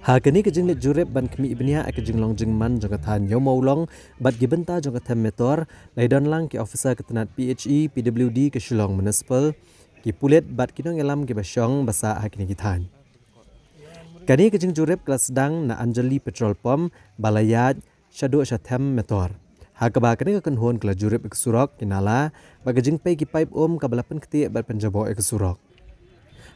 Hakani kejing let jurep ban kemi ibnia kejing long jingman jongkatan yomaulong bat gibenta jongkatan metor laidon lang ki officer ketenat PHE PWD ke Shillong Municipal ki pulet bat kinong elam ki basyong basa hakini kitan. Kani kejing jurep kelas sedang na Anjali Petrol Pump balayat syadu syatem metor. Hakaba kani kan hon kela jurep ke surok kinala ba kejing pay ki pipe kabalapan keti bat penjabo ke surok.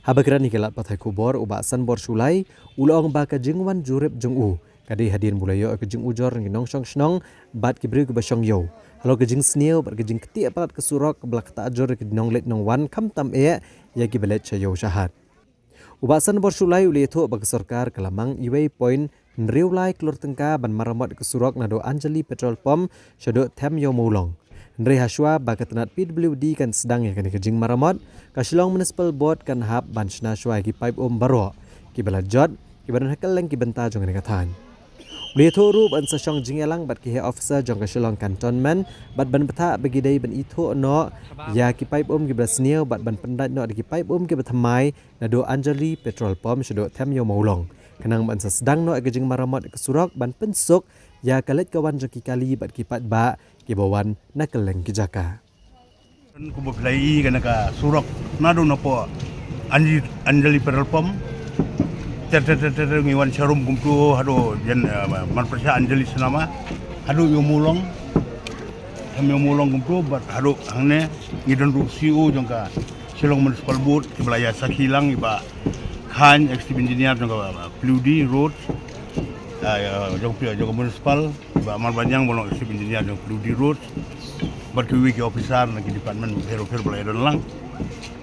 Habakiran nikilat patai kubor ubasan bor sulai ulong baka jingwan jurep jeng kadi hadirin bulayo ke jing ujor nginong syong snong bat kibri ke basyong yo halo ke jing sneo bat ke jing keti apat ke surok ke belak ta ajor ke nong let nong wan kam tam ya ki belet chayo syahat ubasan bor sulai ulieto bak sarkar kelamang iway point nriulai klur tengka ban maramot ke surok nado Anjali Petrol Pump syado tem yo mulong Ndri Haswa bakatanat PWD kan sedang ya kani kejing maramot ka Shillong Municipal Board kan hap ban shna shwa ki pipe baro ki balajot ki badan hakal lang ki benta jong ni katan uli thoru ban sa syong jingelang bat ki he officer jong ka Shillong Cantonment bat ban betha bagi dai ban itho no ya ki pipe ki brasneo bat ban pendat no ki pipe ki bathamai nado Anjali Petrol Pump syado them yo maulong kanang ban sa sedang no kejing maramot ke surok ban pensuk ya kalet kawan jong ki kali bat ki pat ba kibawan nakaleng kijaka. Kubo play kana ka surok nado na po Anjali Petrol Pump ter ngiwan sharum kumtu hado jan man persya Anjali senama hado yo mulong kumtu bat hado hangne ngidon ru CEO jongka Shillong Municipal Board ibalaya sakilang iba khan executive engineer jongka PWD road jongka municipal ba marbanyang bolong executive engineer jong PWD road berkuwi ke officer nang department hero balai don lang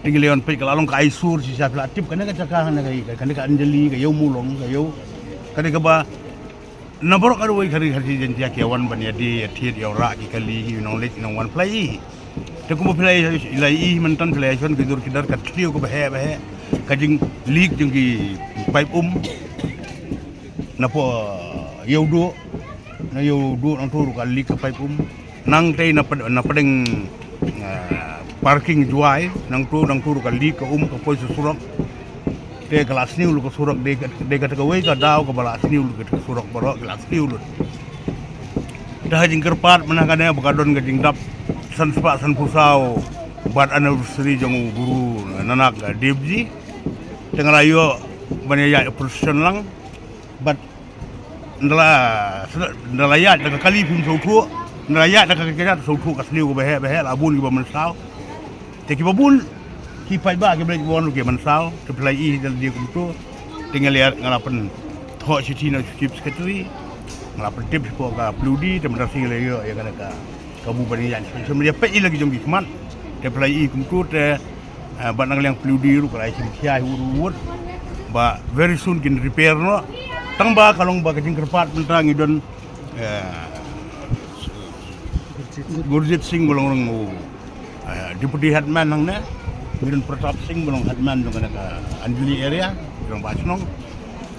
tinggal leon pe kalalong ka aisur si siap latip kana ka cakahan kana ka Anjali ka yo mulong ka yo kana ka ba nabor ka ruwi khari jentia ke wan banya di thiet yo ra ki kali you know let no one play te ko play ilai mentan play son ke dur kidar ka tliu ko bahe ka jing league jing ki pipe napo yo do nang turu ka league ka pipe nang tay na padeng parking juai nang turu ka li ka ka poi surok te kelas ni ulu ka surok de ka wei ka daw ka balas ni ulu ka surok baro kelas ni ulu dah jing kerpat menangane bakadon ka jing dap san spa san pusau bat anniversary jong guru nanak debji tengah ayo banyak profesional lang bat ndala ya daga kali pun sautu nraya da kakaknya sautu kasliu ko bahe labun ki bamansao te ki babun ki pai ba ki blek won ki mansao te play I dal dia kumtu tinggal lihat ngalapan tho city na chief secretary ngalapan tip ko ka PWD te mandar sing yo ya kana ka kabupaten yan sebenarnya pe lagi jom ki man te play I kumtu te banang liang PWD ru ka sim kiai urut ba very soon kin repair no tang ba kalong ba kajing kerpat mentang idon Gurjit Singh bolong deputy headman nang ne Miran Pratap Singh bolong headman dong kana Anjali area dong Basnong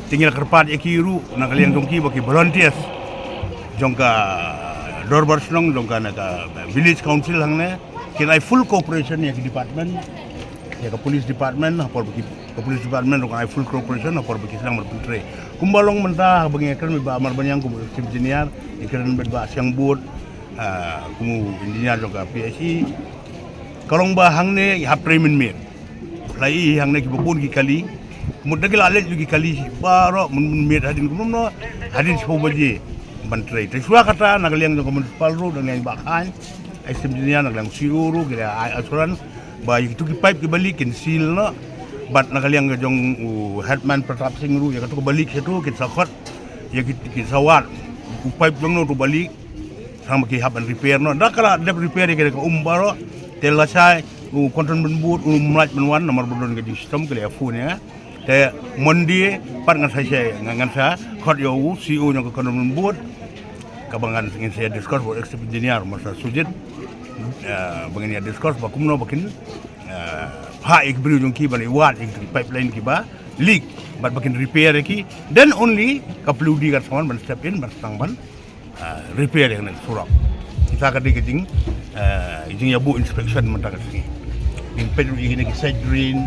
tinggal kerpat ekiru nak kalian dongki bagi volunteers jongka Dor Basnong dong kana ka village council hang ne kira full cooperation ya ke department ya ke police department apor bagi ke police department dong full cooperation apor bagi sedang berputre kumbalong mentah bagi kan ba amar banyang kum engineer ikan ba siang board kumu engineer juga PSI kalong bahang ne hap tremen mer lai hang ne ki bubun ki kali mudda ki lalet ki kali baro mun mer hadin kumum no hadin so baje bantre te suwa kata nagaliang jong municipal road dan yang bakan engineer nagaliang siuru kira asuran ba itu ki pipe ki balik kin seal no bat nagaliang jong headman Pratap Singh ru ya katu balik itu ki sakot ya ki sawat pipe jong no tu balik sama ki haban repair no dak kala de repair ke baro telasai kontrol benbut mlaj benwan nomor bodon ke sistem ke phone ya te mondi par ngan saya ngan sa khot yo CEO nya ke kontrol benbut kabangan ngin saya discuss bo executive engineer masa sujit bangin ya discuss ba kumno bakin ha ik bri jong ki bani wat ik pipeline ki ba leak bat bakin repair ki then only ka PWD ka saman ban step in ban stang ban repair yang surak kita kadi kejing izin ya bu inspection mentang sini in pedu ini ki side drain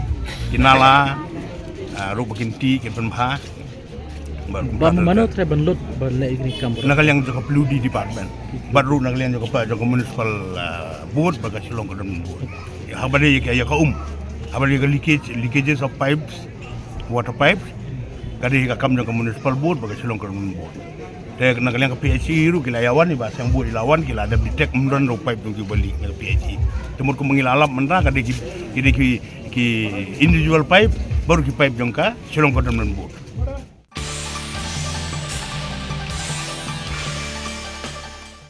kinala ru bakin ti ki penbha Ba mano tre banlut ba le igni kam. Nagalyang jaka peludi department. Baru nagalyang jaka pa jaka municipal board baga silong ko dam board. Habari ya ka habari ka leakages of pipes, water pipes. Kadi ka kam jaka municipal board baga silong ko dam board. Te nagalyang ka PHC ru kilayawan ni ba sang board ilawan kila ada detect mundon ro pipe tong balik ng PHC. Temur ko mengilalap mendra kadi ki individual pipe baru ki pipe jongka silong ko dam board.